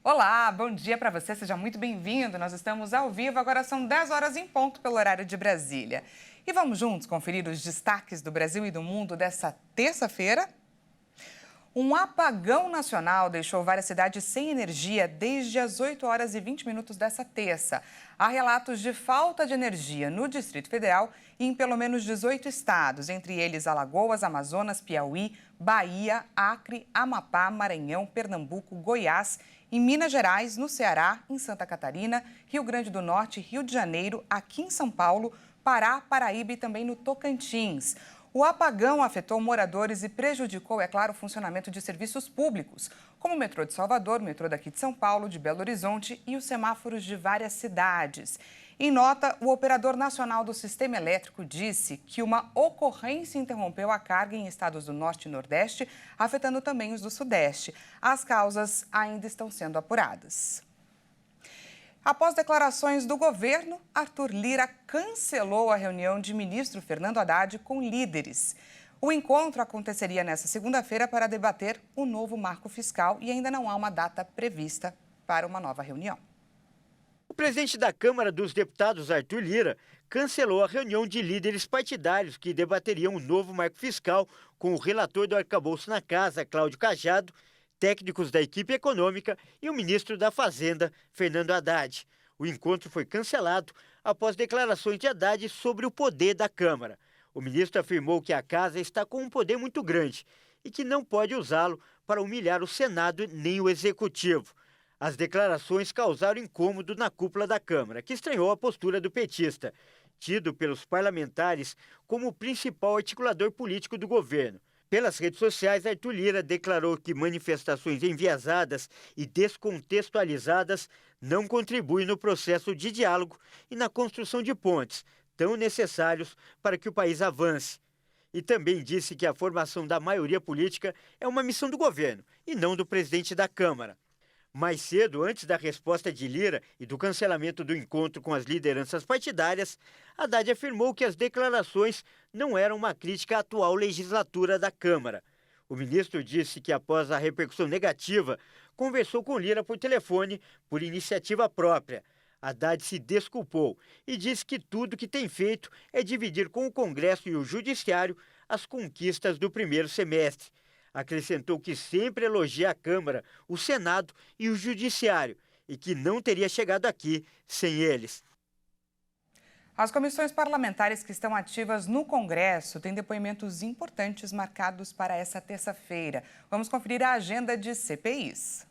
Olá, bom dia para você, seja muito bem-vindo. Nós estamos ao vivo, agora são 10 horas em ponto pelo horário de Brasília. E vamos juntos conferir os destaques do Brasil e do mundo dessa terça-feira? Um apagão nacional deixou várias cidades sem energia desde as 8 horas e 20 minutos dessa terça. Há relatos de falta de energia no Distrito Federal e em pelo menos 18 estados, entre eles Alagoas, Amazonas, Piauí, Bahia, Acre, Amapá, Maranhão, Pernambuco, Goiás, em Minas Gerais, no Ceará, em Santa Catarina, Rio Grande do Norte, Rio de Janeiro, aqui em São Paulo, Pará, Paraíba e também no Tocantins. O apagão afetou moradores e prejudicou, é claro, o funcionamento de serviços públicos, como o metrô de Salvador, o metrô daqui de São Paulo, de Belo Horizonte e os semáforos de várias cidades. Em nota, o operador nacional do sistema elétrico disse que uma ocorrência interrompeu a carga em estados do Norte e Nordeste, afetando também os do Sudeste. As causas ainda estão sendo apuradas. Após declarações do governo, Arthur Lira cancelou a reunião de ministro Fernando Haddad com líderes. O encontro aconteceria nesta segunda-feira para debater o novo marco fiscal e ainda não há uma data prevista para uma nova reunião. O presidente da Câmara dos Deputados, Arthur Lira, cancelou a reunião de líderes partidários que debateriam o novo marco fiscal com o relator do arcabouço na casa, Cláudio Cajado, técnicos da equipe econômica e o ministro da Fazenda, Fernando Haddad. O encontro foi cancelado após declarações de Haddad sobre o poder da Câmara. O ministro afirmou que a casa está com um poder muito grande e que não pode usá-lo para humilhar o Senado nem o Executivo. As declarações causaram incômodo na cúpula da Câmara, que estranhou a postura do petista, tido pelos parlamentares como o principal articulador político do governo. Pelas redes sociais, Arthur Lira declarou que manifestações enviesadas e descontextualizadas não contribuem no processo de diálogo e na construção de pontes, tão necessários para que o país avance. E também disse que a formação da maioria política é uma missão do governo e não do presidente da Câmara. Mais cedo, antes da resposta de Lira e do cancelamento do encontro com as lideranças partidárias, Haddad afirmou que as declarações não eram uma crítica à atual legislatura da Câmara. O ministro disse que, após a repercussão negativa, conversou com Lira por telefone por iniciativa própria. Haddad se desculpou e disse que tudo que tem feito é dividir com o Congresso e o Judiciário as conquistas do primeiro semestre. Acrescentou que sempre elogia a Câmara, o Senado e o Judiciário e que não teria chegado aqui sem eles. As comissões parlamentares que estão ativas no Congresso têm depoimentos importantes marcados para essa terça-feira. Vamos conferir a agenda de CPIs.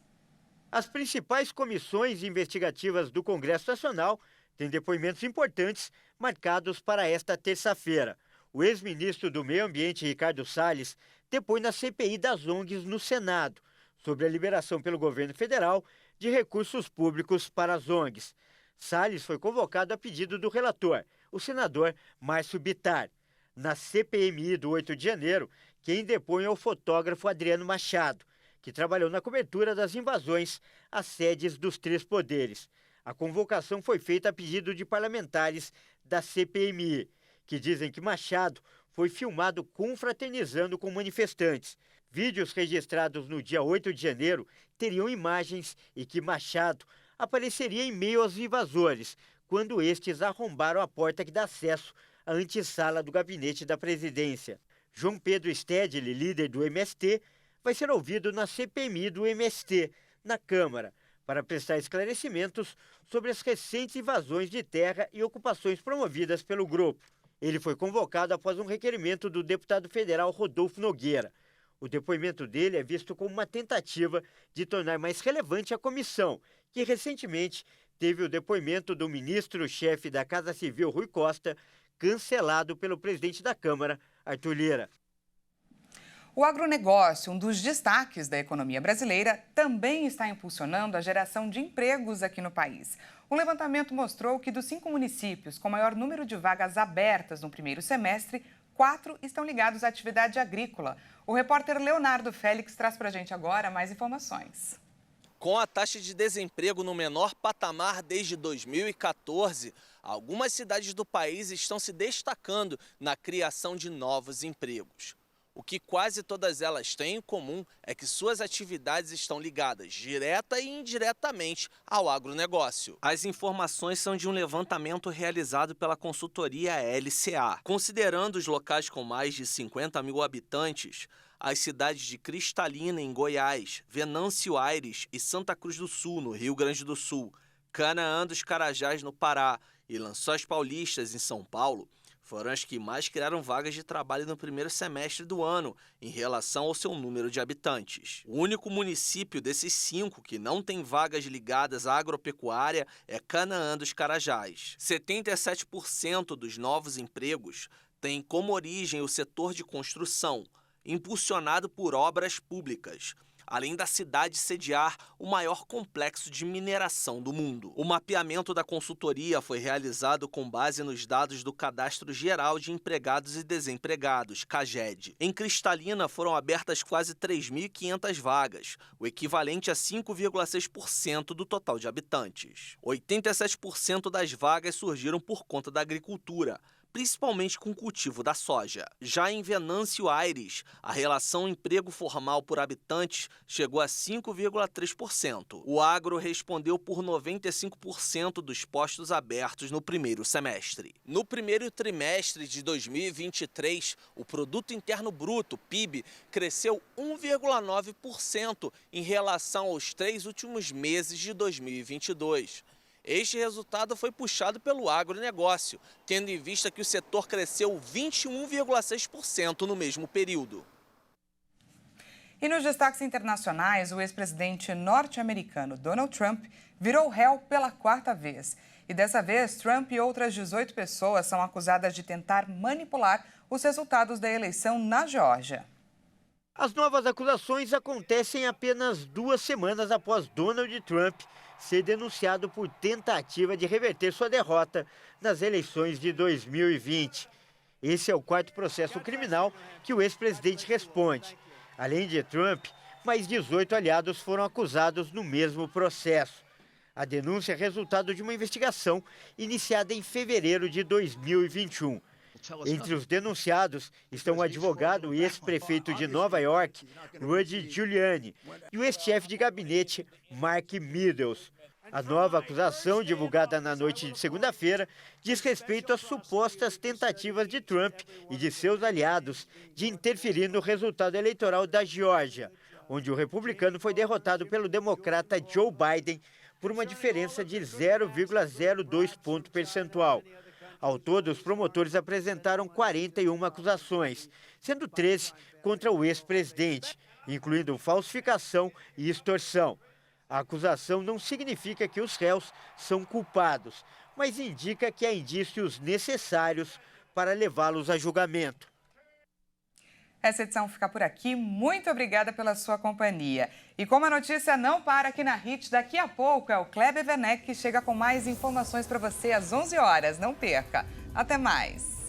As principais comissões investigativas do Congresso Nacional têm depoimentos importantes marcados para esta terça-feira. O ex-ministro do Meio Ambiente, Ricardo Salles, depõe na CPI das ONGs no Senado, sobre a liberação pelo governo federal de recursos públicos para as ONGs. Salles foi convocado a pedido do relator, o senador Márcio Bittar. Na CPMI do 8 de janeiro, quem depõe é o fotógrafo Adriano Machado, que trabalhou na cobertura das invasões às sedes dos três poderes. A convocação foi feita a pedido de parlamentares da CPMI, que dizem que Machado foi filmado confraternizando com manifestantes. Vídeos registrados no dia 8 de janeiro teriam imagens e que Machado apareceria em meio aos invasores, quando estes arrombaram a porta que dá acesso à antessala do gabinete da presidência. João Pedro Stedley, líder do MST, vai ser ouvido na CPMI do MST, na Câmara, para prestar esclarecimentos sobre as recentes invasões de terra e ocupações promovidas pelo grupo. Ele foi convocado após um requerimento do deputado federal Rodolfo Nogueira. O depoimento dele é visto como uma tentativa de tornar mais relevante a comissão, que recentemente teve o depoimento do ministro-chefe da Casa Civil, Rui Costa, cancelado pelo presidente da Câmara, Arthur Lira. O agronegócio, um dos destaques da economia brasileira, também está impulsionando a geração de empregos aqui no país. Um levantamento mostrou que dos 5 municípios com maior número de vagas abertas no primeiro semestre, 4 estão ligados à atividade agrícola. O repórter Leonardo Félix traz para a gente agora mais informações. Com a taxa de desemprego no menor patamar desde 2014, algumas cidades do país estão se destacando na criação de novos empregos. O que quase todas elas têm em comum é que suas atividades estão ligadas direta e indiretamente ao agronegócio. As informações são de um levantamento realizado pela consultoria LCA. Considerando os locais com mais de 50 mil habitantes, as cidades de Cristalina, em Goiás, Venâncio Aires e Santa Cruz do Sul, no Rio Grande do Sul, Canaã dos Carajás, no Pará, e Lençóis Paulistas, em São Paulo, foram as que mais criaram vagas de trabalho no primeiro semestre do ano, em relação ao seu número de habitantes. O único município desses 5 que não tem vagas ligadas à agropecuária é Canaã dos Carajás. 77% dos novos empregos têm como origem o setor de construção, impulsionado por obras públicas, além da cidade sediar o maior complexo de mineração do mundo. O mapeamento da consultoria foi realizado com base nos dados do Cadastro Geral de Empregados e Desempregados, CAGED. Em Cristalina foram abertas quase 3.500 vagas, o equivalente a 5,6% do total de habitantes. 87% das vagas surgiram por conta da agricultura, principalmente com o cultivo da soja. Já em Venâncio Aires, a relação emprego formal por habitantes chegou a 5,3%. O agro respondeu por 95% dos postos abertos no primeiro semestre. No primeiro trimestre de 2023, o Produto Interno Bruto, PIB, cresceu 1,9% em relação aos 3 últimos meses de 2022. Este resultado foi puxado pelo agronegócio, tendo em vista que o setor cresceu 21,6% no mesmo período. E nos destaques internacionais, o ex-presidente norte-americano Donald Trump virou réu pela 4ª vez. E dessa vez, Trump e outras 18 pessoas são acusadas de tentar manipular os resultados da eleição na Geórgia. As novas acusações acontecem apenas 2 semanas após Donald Trump ser denunciado por tentativa de reverter sua derrota nas eleições de 2020. Esse é o 4º processo criminal que o ex-presidente responde. Além de Trump, mais 18 aliados foram acusados no mesmo processo. A denúncia é resultado de uma investigação iniciada em fevereiro de 2021. Entre os denunciados estão o advogado e ex-prefeito de Nova York, Rudy Giuliani, e o ex-chefe de gabinete, Mark Meadows. A nova acusação, divulgada na noite de segunda-feira, diz respeito às supostas tentativas de Trump e de seus aliados de interferir no resultado eleitoral da Geórgia, onde o republicano foi derrotado pelo democrata Joe Biden por uma diferença de 0,02 ponto percentual. Ao todo, os promotores apresentaram 41 acusações, sendo 13 contra o ex-presidente, incluindo falsificação e extorsão. A acusação não significa que os réus são culpados, mas indica que há indícios necessários para levá-los a julgamento. Essa edição fica por aqui. Muito obrigada pela sua companhia. E como a notícia não para aqui na Hit, daqui a pouco é o Kleber Werneck que chega com mais informações para você às 11 horas. Não perca. Até mais.